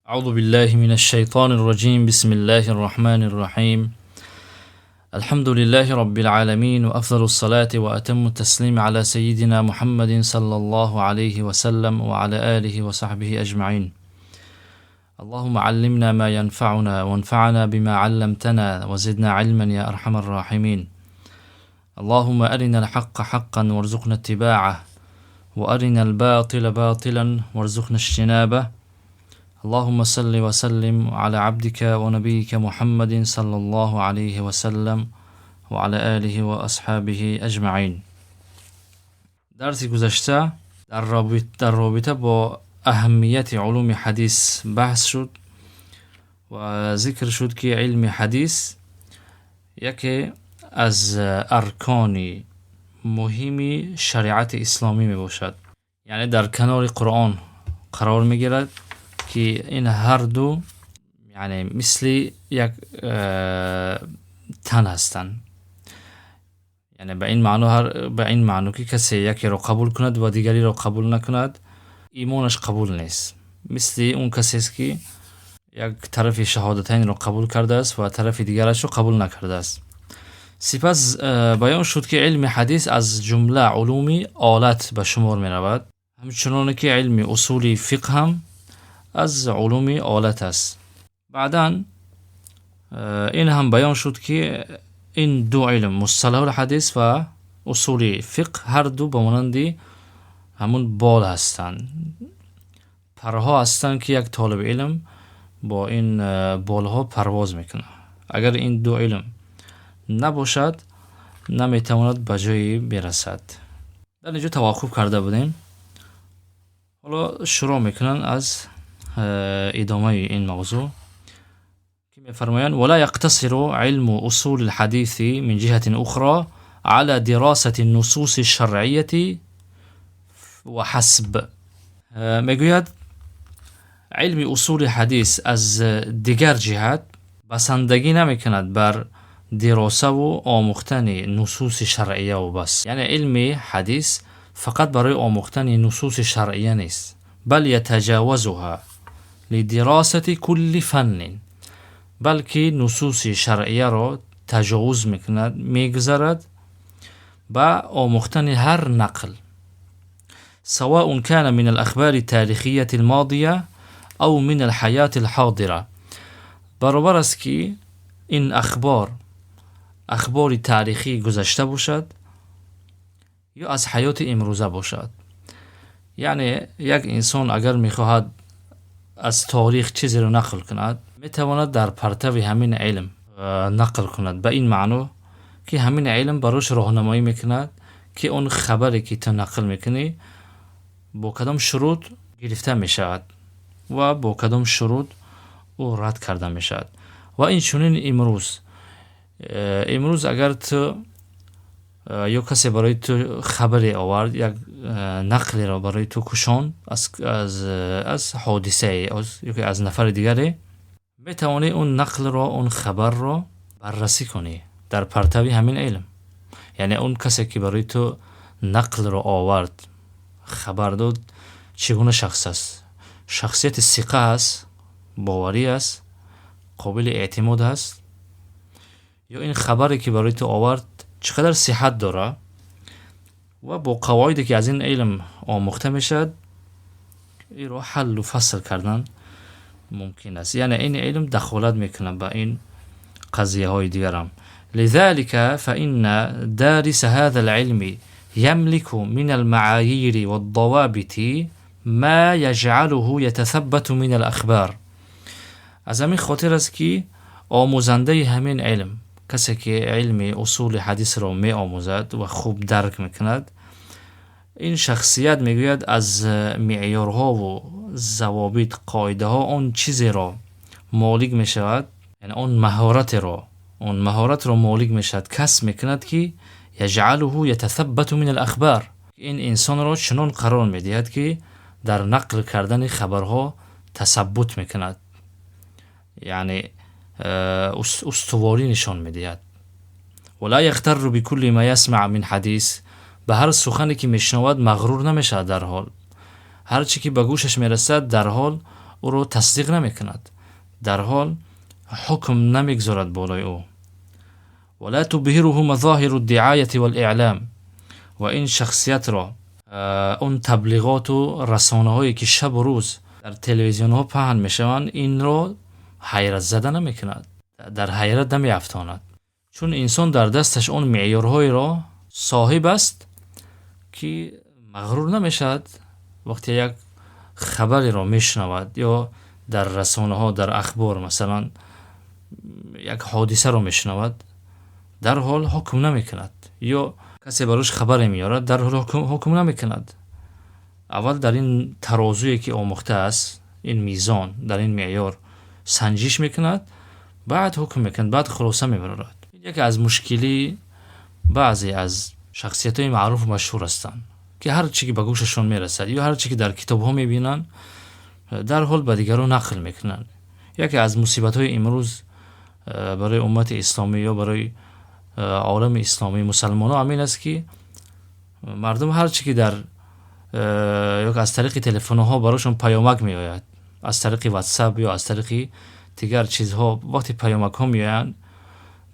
أعوذ بالله من الشيطان الرجيم. بسم الله الرحمن الرحيم. الحمد لله رب العالمين، وأفضل الصلاة وأتم التسليم على سيدنا محمد صلى الله عليه وسلم وعلى آله وصحبه أجمعين. اللهم علمنا ما ينفعنا وانفعنا بما علمتنا وزدنا علما يا أرحم الراحمين. اللهم أرنا الحق حقا وارزقنا اتباعه، وأرنا الباطل باطلا وارزقنا اجتنابه. اللهم صل وسلم على عبدك ونبيك محمد صلى الله عليه وسلم وعلى آله وأصحابه أجمعين. درس گذشته در رابطه با اهمیت علوم حدیث بحث شد و ذکر شد که علم حدیث یکی از ارکان مهم شریعت اسلامی می باشد، یعنی در کنار قرآن قرار می گیرد که این هر دو یعنی مثل یک تن هستند. یعنی به این معنی که کسی یکی را قبول کند و دیگری را قبول نکند ایمانش قبول نیست. مثل اون کسی است که یک طرف شهادتین را قبول کرده است و طرف دیگرش را قبول نکرده است. سپس بیان شد که علم حدیث از جمله علوم آلت به شمار می رود، همچنان که علم اصول فقه هم از علوم آلت است. بعداً این هم بیان شد که این دو علم، مصطلح الحدیث و اصول فقه، هر دو به مانند همون بال هستند، پرها هستند که یک طالب علم با این بالها پرواز میکنه. اگر این دو علم نباشد نمیتواند به جایی برسد. در اینجا توقف کرده بودیم. حالا شروع میکنن از ادامه این موضوع که میفرمایند ولا يقتصر علم اصول الحديث من جهة اخرى على دراسة النصوص الشرعية وحسب. میگوید علم اصول حدیث از دیگر جهت بسندگی نمیکند بر دراسه و آموختن نصوص شرعیه و بس. یعنی علم حدیث فقط برای آموختن نصوص شرعیه نیست، بل یتجاوزها لدراسة كل فن، بلکه نصوص شرعیه را تجاوز میکند، میگذرد با آموختن هر نقل، سواء كان من الأخبار التاريخية الماضية أو من الحياة الحاضرة. برابر است که این اخبار تاریخی گذشته باشد یا از حیات امروزه باشد. یعنی یک انسان اگر میخواهد از تاریخ چیزی رو نقل کند میتواند در پرتو همین علم نقل کند، به این معنی که همین علم براش راهنمایی میکند که اون خبری که تو نقل میکنی با کدام شروط گرفته میشود و با کدام شروط او رد کرده میشود. و این چنین امروز اگر تو یا کسی برای تو خبری آورد، یک نقلی را برای تو کشان از حادثه از نفر دیگری، میتوانی اون نقل را، اون خبر را بررسی کنی در پرتو همین علم. یعنی اون کسی که برای تو نقل را آورد، خبر داد، چگونه شخص است، شخصیت ثقه است، باوری است، قابل اعتماد است، یا این خبری که برای تو آورد چقدر صحت داره و با قواعدی که از این علم آموخته میشد این رو حل و فصل کردن ممکن است. یعنی این علم دخالت میکنه به این قضیه های دیگر هم. لذلك فإن دارس هذا العلم يملك من المعايير والضوابط ما يجعله يتثبت من الأخبار. از همین خاطر است که آموزنده همین علم، کسی که علم اصول حدیث را می آموزد و خوب درک میکند، این شخصیت میگوید از معیارها و ضوابط، قاعده ها، اون چیزی را مالک میشود، یعنی اون مهارت را مالک میشود، کسب میکند که یجعله یتثبت من الاخبار، این انسان را چنان قرار میدهد که در نقل کردن خبرها تثبت میکند، یعنی استواری نشان میدهد. ولا یغتر بكل ما یسمع من حدیث، به هر سخنی که میشنود مغرور نمیشه، در حال هر چی که به گوشش میرسد در حال او رو تصدیق نمیکند، در حال حکم نمیگذارد بالای او. ولا تبهره مظاهر الدعایة والاعلام، و این شخصیت را اون تبلیغات و رسانه هایی که شب و روز در تلویزیون ها پهن میشوند این را حیرت زده نمیکند، در حیرت نمیافتاند، چون انسان در دستش اون معیارهای را صاحب است که مغرور نمیشد وقتی یک خبری را میشنود یا در رسانه ها در اخبار مثلا یک حادثه را میشنود، در حال حکم نمیکند، یا کسی براش خبر میارد در حال حکم نمیکند. اول در این ترازویی که آموخته است، این میزان در این معیار سنجش میکند، بعد حکم میکند، بعد خلاصه میبرد. یکی از مشکلی بعضی از شخصیت های معروف و مشهور هستند که هر چی که به گوششون میرسد یا هر چی که در کتاب ها میبینن در حال به دیگران نقل میکنن. یکی از مصیبت های امروز برای امت اسلامی یا برای عالم اسلامی مسلمان ها همین است که مردم هر چی که در یا از طریق تلفن ها براشون پیامک می آید، از طریق واتساپ یا از طریق دیگر چیزها، وقتی پیامک ها می آیند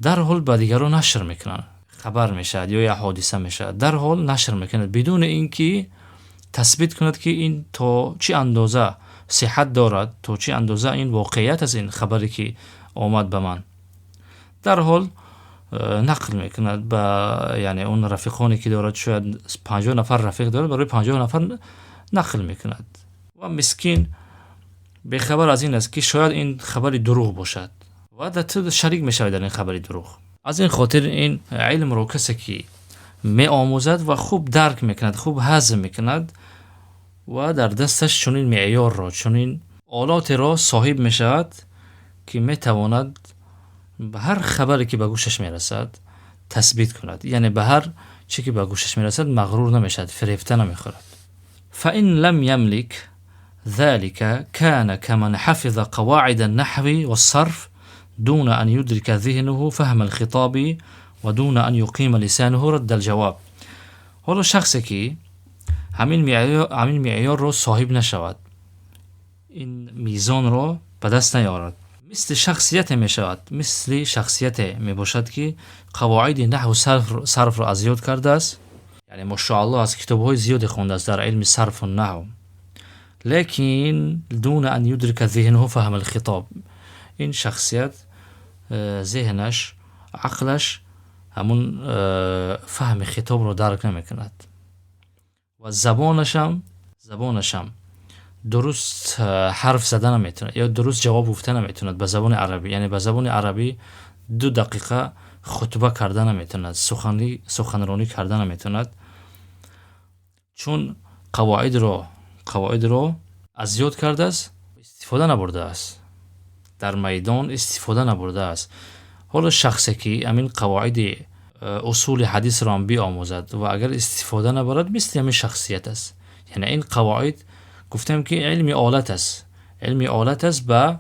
در حال به دیگران نشر میکنن، خبر میشد یا یا حادثه میشد در حال نشر میکند بدون اینکه تثبیت کند که این تا چه اندازه صحت دارد، تا چه اندازه این واقعیت از این خبری که آمد به من، در حال نقل میکند با یعنی اون رفیقانی که دارد، شاید 50 نفر رفیق دارد، برای 50 نفر نقل میکند و مسکین به خبر از این است که شاید این خبری دروغ باشد و در شریک میشود در این خبری دروغ. از این خاطر این علم رو کسی که می آموزد و خوب درک میکند، خوب هضم میکند و در دستش چنین معیار را، چنین آلات را صاحب میشود که میتواند به هر خبری که به گوشش میرسد تثبیت کند، یعنی به هر چی که به گوشش میرسد مغرور نمیشد، فریفته نمیخورد. فإن لم يملك ذلك كان كمن حفظ قواعد النحو والصرف دون أن يدرك ذهنه فهم الخطاب و دون أن يقيم لسانه رد الجواب. حالا شخصی که همین معیار رو صاحب نشود، این میزان رو به دست نیارد، مثل شخصیت می شود، مثل شخصیت می باشد که قواعد نحو و صرف را از یاد کرده است، یعنی ماشاءالله از کتاب های زیادی خونده است در علم صرف و نحو، لیکن دون ان یدرک ذهنه فهم الخطاب، این شخصیت ذهنش، عقلش همون فهم خطاب رو درک نمی کند و زبانش هم درست حرف زدن نمیتونه یا درست جواب گفتن نمیتوند به زبان عربی، یعنی به زبان عربی 2 دقیقه خطبه کردن نمیتوند، سخنرانی کردن نمیتوند، چون قواعد رو از یاد کرده است، استفاده نبرده است، در میدان استفاده نبرده است. حالا شخصی که همین قواعد اصول حدیث را هم بیاموزد و اگر استفاده نبرد مثل همین شخصیت است. یعنی این قواعد گفتم که علمی آلت است به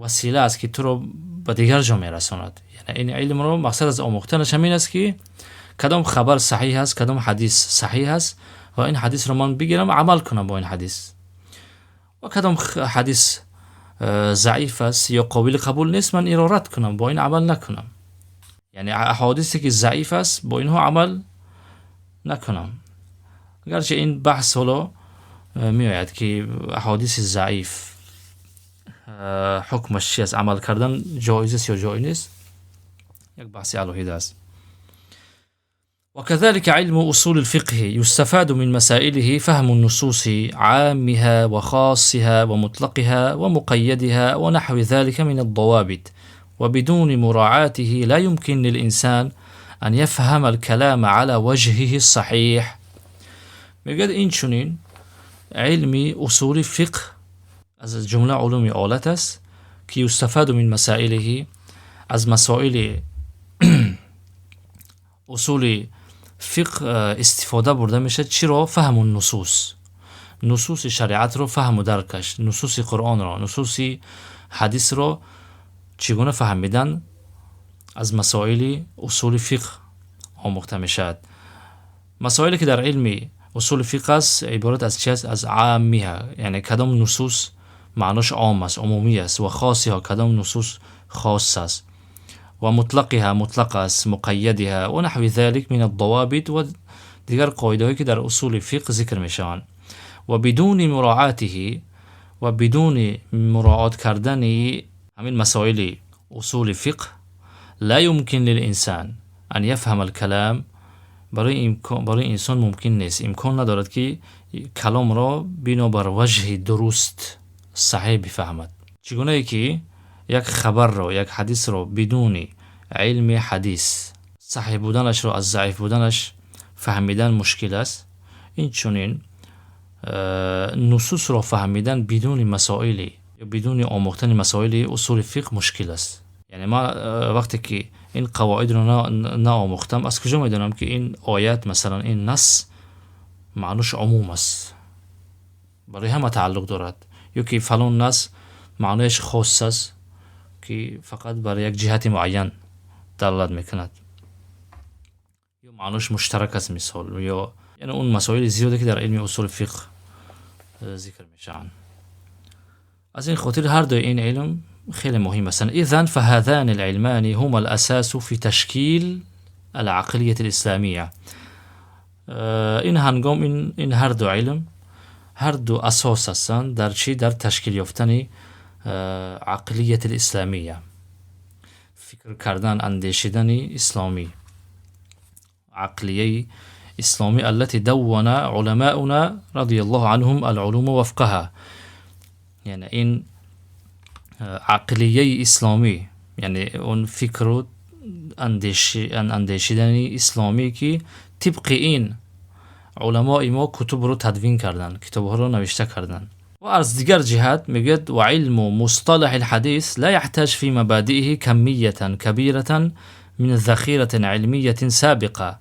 وسیله است که تو رو به دیگر جا میرساند. یعنی این علم رو مقصد از آموختنش همین است که کدام خبر صحیح است، کدام حدیث صحیح است و این حدیث رو من بگیرم عمل کنم با این حدیث، و کدام حدیث ضعیف است یا قابل قبول نیست من این را رد کنم، با این عمل نکنم. یعنی احادیثی که ضعیف است با اینها عمل نکنم، اگرچه این بحث حالا می آید که احادیث ضعیف حکمش چی است، عمل کردن جایز است یا جایز نیست، یک بحث علیحده است. وكذلك علم أصول الفقه يستفاد من مسائله فهم النصوص عامها وخاصها ومطلقها ومقيدها ونحو ذلك من الضوابط، وبدون مراعاته لا يمكن للإنسان أن يفهم الكلام على وجهه الصحيح. میگوید این چنین علم اصول فقه از جمله علوم آلت است که یستفاد من مسائله، از مسائل اصول فقه استفاده برده میشه. چرا؟ فهم نصوص شریعت رو فهم و درکش، نصوص قرآن رو، نصوص حدیث رو چگونه فهمیدن از مسائل اصول فقه آموخته میشد. مسائلی که در علم اصول فقه است عبارت از چی است؟ از عامیه، یعنی کدام نصوص معناش عام است، عمومی است. و خاصها کدام نصوص خاص است. و مطلقها مطلق است، مقیدها و نحو ذلك من الضوابط و دیگر قاعده هایی که در اصول فقه ذکر میشن. و بدون مراعاته و بدون مراعات کردن همین مسائل اصول فقه لا يمكن للإنسان ان يفهم الكلام. برای انسان ممکن نیست، امکان ندارد که کلام را بنا بر وجه درست صحیح بفهمد. چگونه ای که یک خبر را، یک حدیث را بدون علم حدیث صحیح بودنش را از ضعیف بودنش فهمیدن مشکل است، این چنین نصوص را فهمیدن بدون مسائل یا بدون آموختن مسائل اصول فقه مشکل است. یعنی ما وقتی که این قواعد رو نآموختم، از کجا میدونم که این آیت مثلا این نص معنوش عموم است، برای همه تعلق دارد، یا که فلان نص معنیش خاص است که فقط برای یک جهت معین دلالت میکند، یا معنیش مشترک است مثال، یا یعنی اون مسائل زیاده که در علم اصول فقه ذکر میشن. از این خاطر هر دو این علم خیلی مهم هستند. اذن فهذان العلمان هما الاساس في تشکیل العقلية الاسلامیه. این هنگام این هر دو علم، هر دو اساس هستند در چی؟ در تشکیل یافتن عقلیت الاسلامیه، فکر کردن، اندیشیدن اسلامی، عقلیه اسلامی التي دون علماؤنا رضی الله عنهم العلوم وفقها. یعنی این عقلیه اسلامی یعنی اون فکر و اندیشیدن اسلامی که طبق این علماء ما کتب رو تدوین کردن، کتاب ها رو نوشته کردن. و از دیگر جهت میگه و علم مصطلح الحديث لا يحتاج في مبادئه كمية كبيرة من ذخيرة علمية سابقة،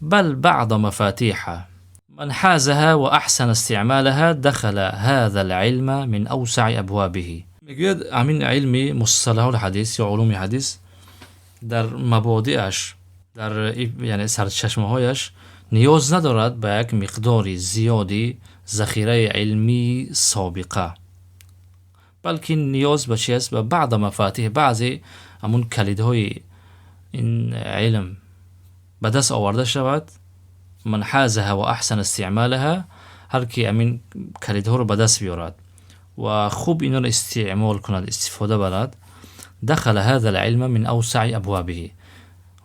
بل بعض مفاتيح من حازها وأحسن استعمالها دخل هذا العلم من أوسع أبوابه. میگه همین علم مصطلح الحديث یا علوم حدیث در مبادئش، در یعنی سرچشمه هایش نیاز ندارد به یک مقدار زیادی ذخیره علمی سابقه، بلکه نیاز به چی است؟ به بعض مفاتیح، بعضی همون کلیدهای این علم به دست آورده شود. من حازها و احسن استعمالها، هر کی همین کلیدها رو به دست بیارد و خوب اینا رو استعمال کند، استفاده برد، دخل هذا العلم من اوسع ابوابه،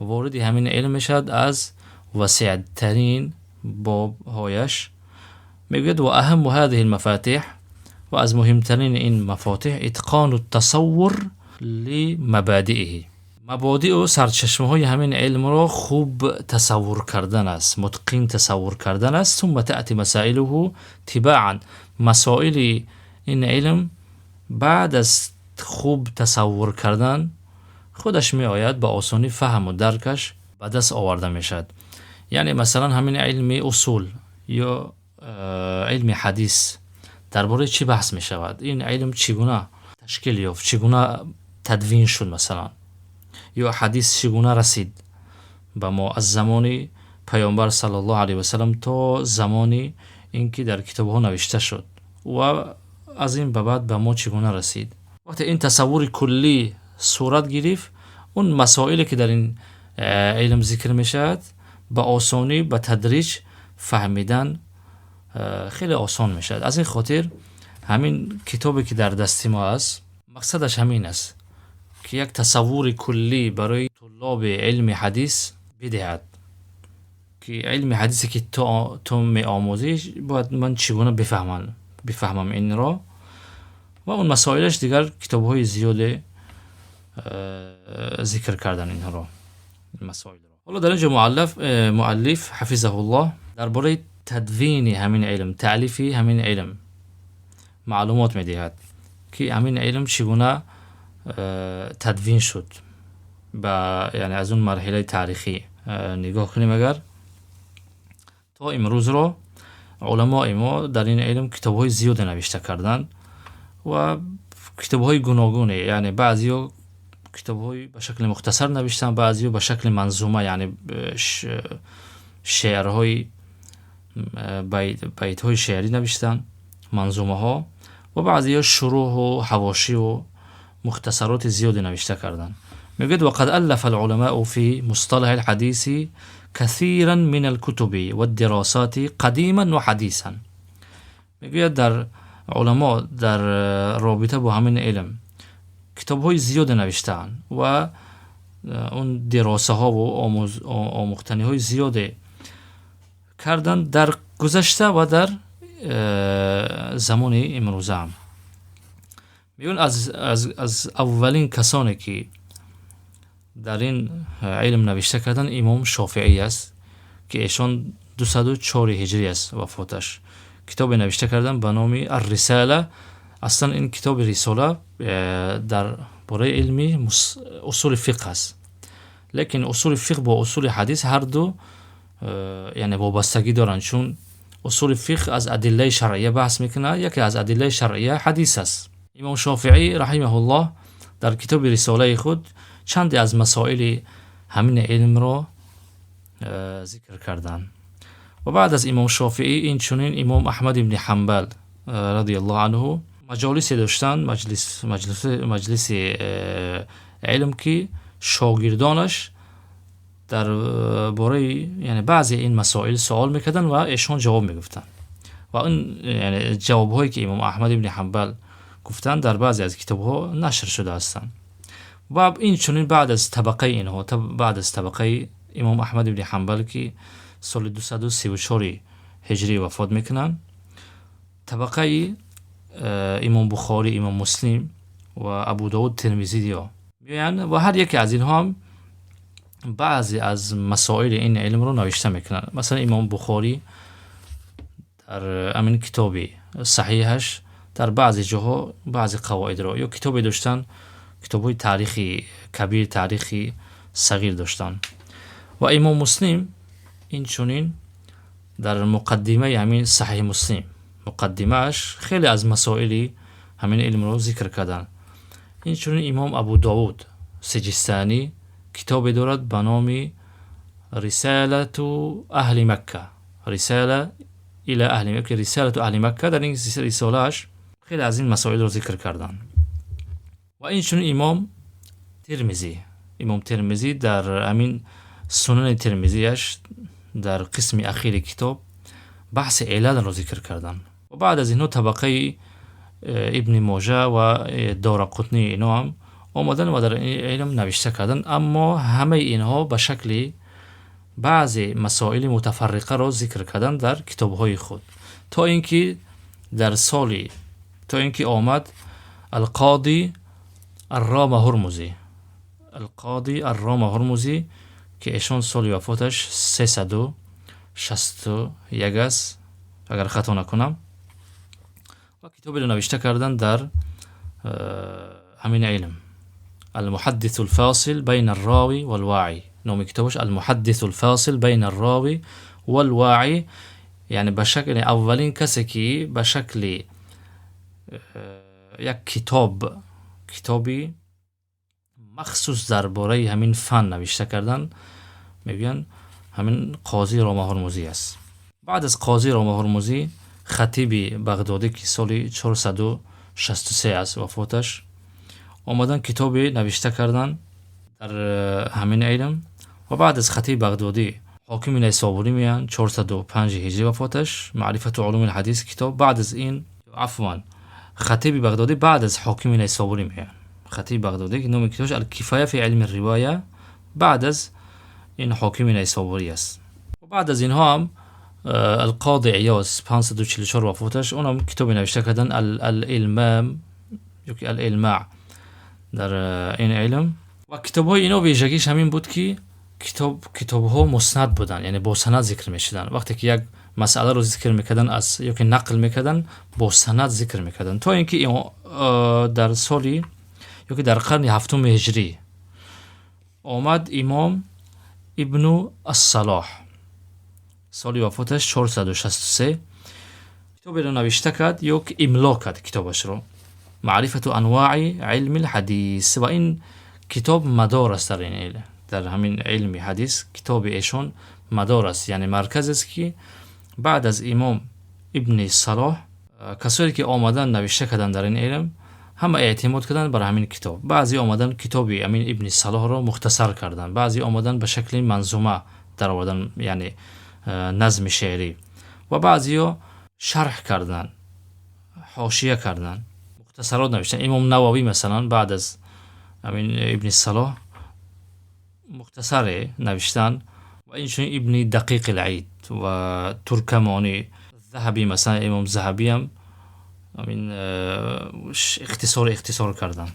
وارد همین علم میشد از وسیع ترین باب هایش. میگوید و اهم هذه المفاتيح، و از مهمترین این مفاتیح اتقان التصور لمبادئه، مبادئ و سرچشمه های همین علم را خوب تصور کردن است، متقن تصور کردن است. ثم تأتی مسائله تباعا، مسائل این علم بعد از خوب تصور کردن خودش می آید به آسانی فهم و درکش به دست آورده می شد. یعنی مثلا همین علم اصول یا علم حدیث درباره چی بحث می شود؟ این علم چگونه تشکیل یافت، چگونه تدوین شد مثلا، یا حدیث چگونه رسید به ما از زمان پیامبر صلی الله علیه و سلم تا زمانی اینکه در کتاب ها نوشته شد و از این به بعد به ما چگونه رسید. وقتی این تصور کلی صورت گرفت، اون مسائلی که در این علم ذکر می شود به آسانی به تدریج فهمیدن خیلی آسان می شود. از این خاطر همین کتابی که در دست ما است مقصدش همین است که یک تصور کلی برای طلاب علم حدیث بدهد که علم حدیثی که تو می آموزی باید من چگونه بفهمم این را، و اون مسائلش دیگر کتاب های زیاده ذکر کردن اینها را، این مسائل را. حالا در اینجا مؤلف حفظه الله درباره تدوین همین علم، تألیف همین علم معلومات میدهد که همین علم چگونه تدوین شد. یعنی از اون مرحله تاریخی نگاه کنیم، اگر تا امروز را علماء ما در این علم کتاب‌های زیاد نوشته کردند و کتاب‌های گوناگونه، یعنی بعضی کتاب‌های به شکل مختصر نوشتن، بعضی به شکل منظومه، یعنی شعرهای بیت‌های شعری نوشتن، منظومه ها، و بعضی شروح و حواشی و مختصرات زیادی نوشته کردن. میگوید وقد ألف العلماء في مصطلح الحديث كثيرا من الكتب والدراسات قديما و حديثا. میگوید در علما در رابطه با همین علم کتاب های زیاد نوشتن و اون دراسه ها و آموختنی های زیاد کردن در گذشته و در زمان امروزه هم. میگن از اولین کسانی که در این علم نوشته کردن امام شافعی است که ایشان 204 هجری است وفاتش. کتاب نوشته کردن به نام الرساله. اصلا این کتاب رساله در باره علمی اصول فقه است، لیکن اصول فقه با اصول حدیث هر دو یعنی وابستگی دارن، چون اصول فقه از ادله شرعیه بحث میکنه، یکی از ادله شرعیه حدیث است. امام شافعی رحمه الله در کتاب رساله خود چند از مسائل همین علم را ذکر کردن. و بعد از امام شافعی این چنین امام احمد ابن حنبل رضی الله عنه مجالسی داشتن، مجلس علم که شاگردانش در باره یعنی بعضی این مسائل سوال میکردن و ایشان جواب میگفتن و این یعنی جوابهایی که امام احمد ابن حنبل گفتن در بعضی از کتابها نشر شده هستند. و این چنین بعد از طبقه اینها، بعد از طبقه امام احمد ابن حنبل که سال 234 هجری وفات میکنن، طبقه امام بخاری، امام مسلم و ابو داود، ترمذی میان و هر یک از اینها هم بعضی از مسائل این علم رو نوشته میکنن. مثلا امام بخاری در امین کتاب صحیحش در بعضی جاها بعضی قواعد رو یا کتابی داشتن، کتابای تاریخی کبیر، تاریخی صغیر داشتن. و امام مسلم این چنین در مقدمه همین صحیح مسلم، مقدمهش خیلی از مسائل همین علم رو ذکر کردن. این چنین امام ابو داود سجستانی کتاب دارد به نام رسالة اهل مکه، رساله الى اهل مکه، رسالة اهل مکه. در این رسالهش خیلی از این مسائل رو ذکر کردن. و این چنین امام ترمذی در همین سنن ترمذیش در قسم اخیر کتاب بحث علل رو ذکر کردن. و بعد از اینها طبقه ابن ماجه و دارقطنی اینا هم آمدن و در این علم نوشته کردن، اما همه اینها به شکل بعضی مسائل متفرقه را ذکر کردن در کتابهای خود، تا اینکه آمد القاضی الرام هرمزی که ایشان سال وفاتش 361 است اگر خطا نکنم، و کتابی رو نوشته کردن در همین علم، المحدث الفاصل بین الراوی والواعی. نام کتابش المحدث الفاصل بین الراوی والواعی، یعنی به شکل اولین کسی که به شکل یک کتابی مخصوص درباره همین فن نوشته کردن، میگن همین قاضی رام هرمزی است. بعد از قاضی رام هرمزی خطیب بغدادی که سال 463 است وفاتش، آمدن کتابی نوشته کردن در همین علم. و بعد از خطیب بغدادی حاکم نیسابوری میان 405 هجری وفاتش، معرفت علوم الحدیث کتاب. بعد از این خطیب بغدادی بعد از حاکم نیسابوری میان، خطیب بغدادی که نام کتابش الکفایه فی علم الروایه بعد از این حاکم نیسابوری است. و بعد از اینها هم القاضی عیاض 544 وفاتش، اونم کتابی نوشته کردن الالماع در این علم. و کتاب‌های اینا ویژگیش همین بود که کتاب‌ها مسند بودن، یعنی با سند ذکر می‌شدن. وقتی که یک مسئله رو ذکر می‌کردن از یا که نقل می‌کردن با سند ذکر می‌کردن، تا اینکه در سالی یا که در قرن هفتم هجری آمد امام ابن الصلاح، سالی وفاتش 463، کتابی رو نوشته کرد یا که املا کرد کتابش رو، معرفت انواع علم الحدیث. و این کتاب مدار است در این علم، در همین علم حدیث کتاب ایشان مدار است، یعنی مرکز است که بعد از امام ابن صلاح کسایی که آمدن نوشته کردن در این علم همه اعتماد کردن بر همین کتاب. بعضی آمدن کتابی امین ابن صلاح رو مختصر کردن، بعضی آمدن به شکل منظومه در آوردن، یعنی نظم شعری، و بعضی ها شرح کردن، حاشیه کردن، مختصرات نوشتن. امام نووی مثلا بعد از امین ابن صلاح مختصر نوشتن، و اینچنین ابن دقیق العید و ترکمانی، ذهبی مثلا امام ذهبی هم امین اختصار کردن.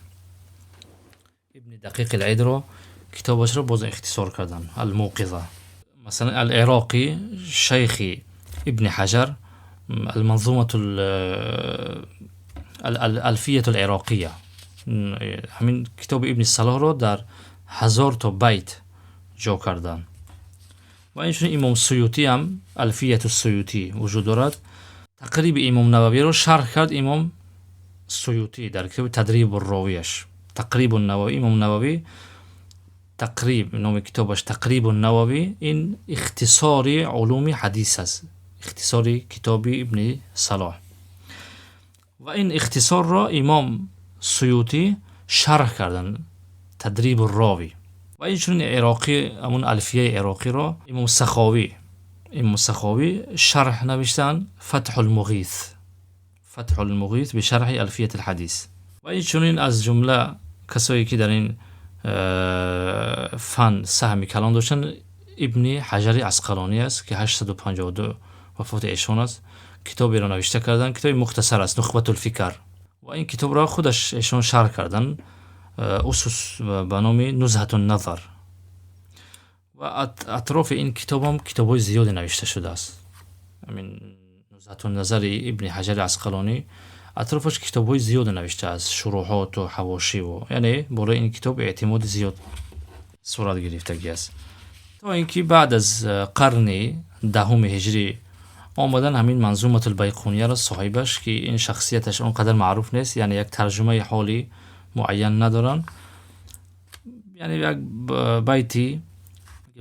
ابن دقیق العید رو کتابش رو باز اختصار کردن، الموقظه. مثلا العراقی شیخی ابن حجر المنظومة الألفية العراقية، همین کتاب ابن صلاح رو در 1000 تا بیت جا کردن. و اینچنین امام سیوطی هم الفیة السیوطی وجود دارد. تقریب امام نووی رو شرح کرد امام سیوطی در کتاب تدریب الراویش. تقریب النووی، امام نووی تقریب، نام کتابش تقریب النووی، این اختصار علوم حدیث است، اختصار کتاب ابن صلاح. و این اختصار را امام سیوطی شرح کردن، تدریب الراوی. و اینچنین عراقی، همون الفیه عراقی را امام سخاوی شرح نوشتن، فتح المغیث به شرح الفیه الحدیث. و اینچنین از جمله کسایی که در این فن سهم کلان داشتن ابن حجر عسقلانی است که 852 وفات ایشان است. کتابی را نوشته کردن، کتابی مختصر است، نخبة الفکر. و این کتاب را خودش ایشان شرح کردن، اسس به نام نزهة النظر. و اطراف این کتاب هم کتابای زیادی نوشته شده است. همین نزهة النظر ابن حجر عسقلانی اطرافش کتابای زیاد نوشته است، شروحات و حواشی، و یعنی برای این کتاب اعتماد زیاد صورت گرفتگی است. تا اینکه بعد از قرن 10 هجری آمدن همین منظومة البیقونیه را صاحبش، که این شخصیتش اونقدر معروف نیست، یعنی یک ترجمه حالی معین ندارن، یعنی یک بیتی،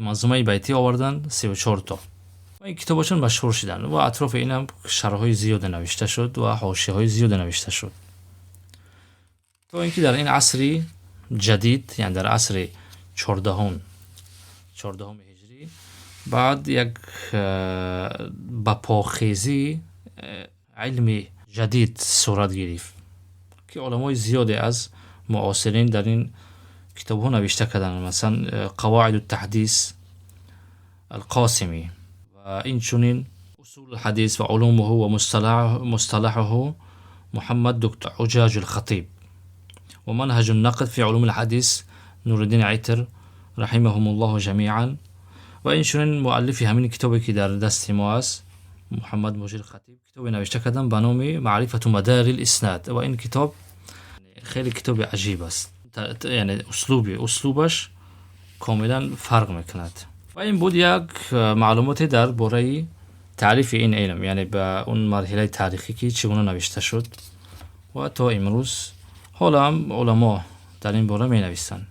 منظومه بیتی آوردن 34 تا. و این کتابشون مشهور شدن و اطراف این هم شرح‌های زیاد نوشته شد و حاشیه‌های زیاد نوشته شد. تا اینکه در این عصر جدید، یعنی در عصر 14 هجری، بعد یک بپاخیزی علمی جدید صورت گرفت که علمای زیادی از معاصرین در این کتاب‌ها نوشته کردن. مثلا قواعد التحديث القاسمی، و اینچنین اصول الحديث و علومه و مصطلحه محمد دکتر حجاج الخطیب، و منهج النقد في علوم الحديث نور الدین عطر رحمهم الله جمیعا. و اینچنین مؤلفی همین کتابی که در دست ما است، محمد مجیر خطیب، کتابی نوشته کردن به نام معرفت مدار الاسناد. و این کتاب خیلی کتاب عجیب است، یعنی اسلوبش کاملا فرق میکند. و این بود یک معلوماتی در باره تعریف این علم، یعنی به اون مرحله تاریخی که چگونه نوشته شد و تا امروز حالا هم علما در این باره می نویسند.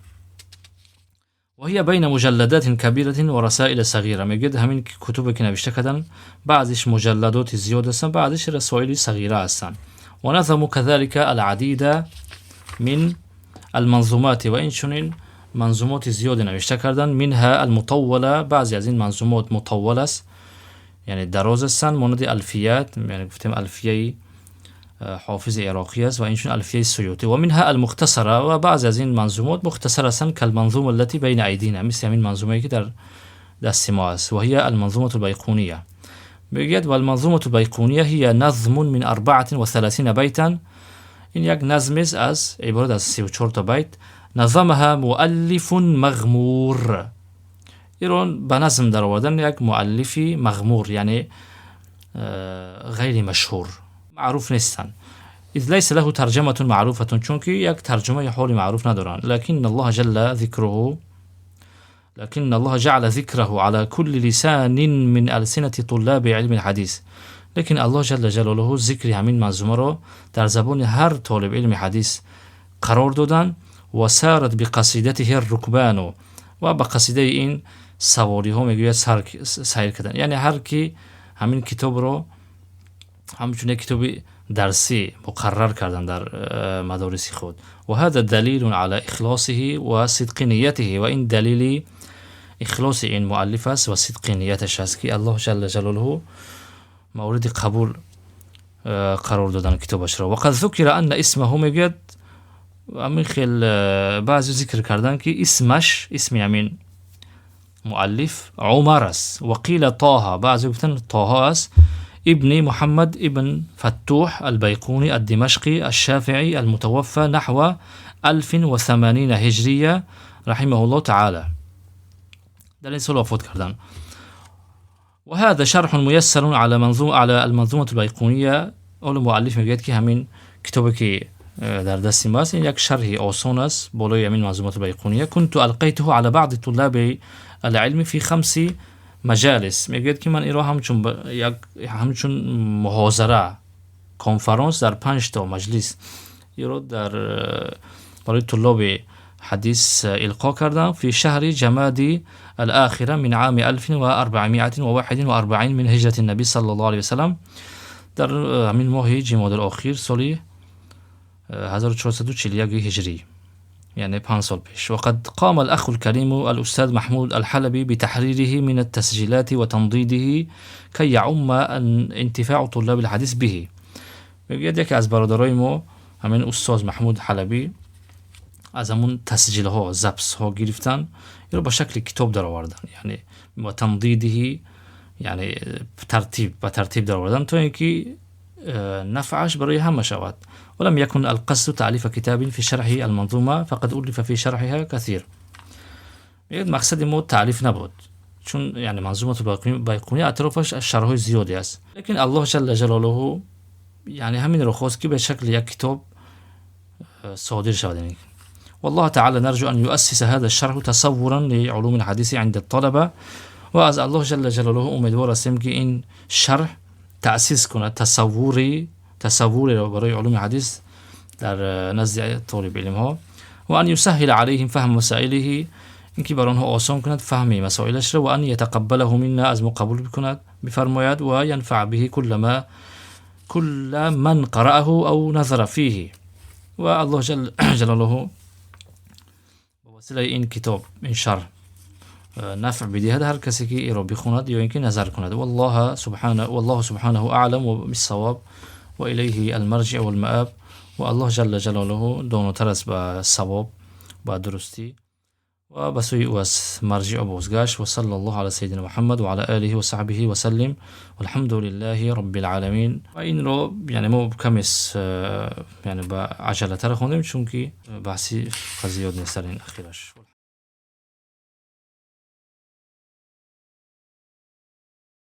و هی بین مجلدات کبیره و رسائل صغیره، میگه همین کتبی که نوشته کردن بعضیش مجلدات زیاد هستن، بعضیش رسائل صغیره هستن. و نظموا كذلك العديد من المنظومات، و اینچنین منظومات زیاد نوشته کردن، منها المطوله، بعضی از این منظومات مطول است، یعنی دراز هستند، مانند الفیات، یعنی گفتیم الفیه حافظ عراقی است، و اینچنین الفیه سیوطی. و منها المختصره، و بعضی از این منظومات مختصر هستند، کالمنظومه التي بین ایدینا، مثل همین منظومه که در دست ما است، و هي المنظومه البیقونیه. میگه و المنظومه البیقونیه هي نظم من 34 بیتا، این یک نظم است از عبارت از 34 تا بیت. نظمها مؤلف مغمور، ایران به نظم در آوردن یک مؤلفی مغمور، یعنی غیر مشهور، معروف نیستن. اذ لیس له ترجمه معروفه، چون که یک ترجمه حالی معروف ندارن. لكن الله جعل ذكره على كل لسان من ألسنة طلاب علم الحديث، لیکن الله جل جلاله ذکر همین منظومه را در زبان هر طالب علم حدیث قرار دادن. و سارت بقصیدته الرکبان، و با قصیده این سواری ها میگوید سیر کردن، یعنی هر کی همین کتاب رو همچون یک کتاب درسی مقرر کردن در مدارس خود. و هذا دلیل على اخلاصه و صدق نیته، و این دلیل اخلاص این مؤلف است و صدق نیتش است که الله جل جلاله مورد قبول قرار دادن کتابش را. و قد ذکر ان اسمه، میگه همین خیلی بعضی ذکر کردن که اسمش، اسم همین مؤلف عمر است. و قیل طه، بعضی گفتن طه است، ابن محمد ابن فتوح البيقوني الدمشقي الشافعي المتوفى نحو 1080 هجرية رحمه الله تعالى. در این سال وفات کردن. و هذا شرح ميسر على المنظومة البيقونية. اول مؤلف میگه که همین کتابی که در دست ما است این یک شرح آسان است بالای همین منظومة البيقونية. كنت القيته على بعض طلاب العلم في 5 مجالس. میگه که من این را همچون محاضره کنفرانس در 5 تا مجلس این را در برای طلاب حدیث القا کردم. في شهر جمادی الآخرة من عام 1441 من هجرة النبي صلى الله عليه وسلم، در همین ماه جمادی الاخیر سال 1441 هجری، يعني 5 سال پیش. وقد قام الأخ الكريم الأستاذ محمود الحلبي بتحريره من التسجيلات وتنضيده كي يعم انتفاع طلاب الحديث به. میگه یکی از برادرای ما همین استاد محمود حلبی از همون تسجیل ها ضبط ها گرفتن، این رو با شکل کتاب در آوردن، یعنی و تنضیده، یعنی ترتیب در آوردن تا اینکه نفعش برای همه شود. ولم يكن القصد تعلیف کتاب في شرح المنظومه فقد ألف في شرحها كثير. مقصد ما تعلیف نبود، چون یعنی منظومه البيقونية اطرافش شرح زیادی است، لیکن الله جل جلاله یعنی همین رو خواست که به شکل یک کتاب صادر شود. والله تعالى نرجو أن يؤسس هذا الشرح تصورا لعلوم الحديث عند الطلبة. و از الله جل جلاله امیدوار هستیم که این شرح تأسیس کند تصوری را برای علوم حدیث در نزد طالب علم ها. و ان يسهل عليهم فهم مسائله، اینکه بر آنها آسان کند فهم مسائلش را. و ان يتقبله منا، از ما قبول بکند بفرماید. و ينفع به كل من قرأه او نظر فيه. و الله جل جلاله وسیله این کتاب، این شرح نفع بدهد هر کسی که ای را بخوند یا اینکه نظر کند. والله سبحانه اعلم و بالصواب و الیه المرجع والمآب. و الله جل جلاله داناتر است به صواب و درستی و به سوی او است مرجع و بازگشت. و صلی الله علی سیدنا محمد و علی آله و صحبه و سلم والحمد لله رب العالمین. و این رو یعنی ما کمی یعنی با عجله تر خوندیم چون که بحثی زیاد نیست در این اخیرش.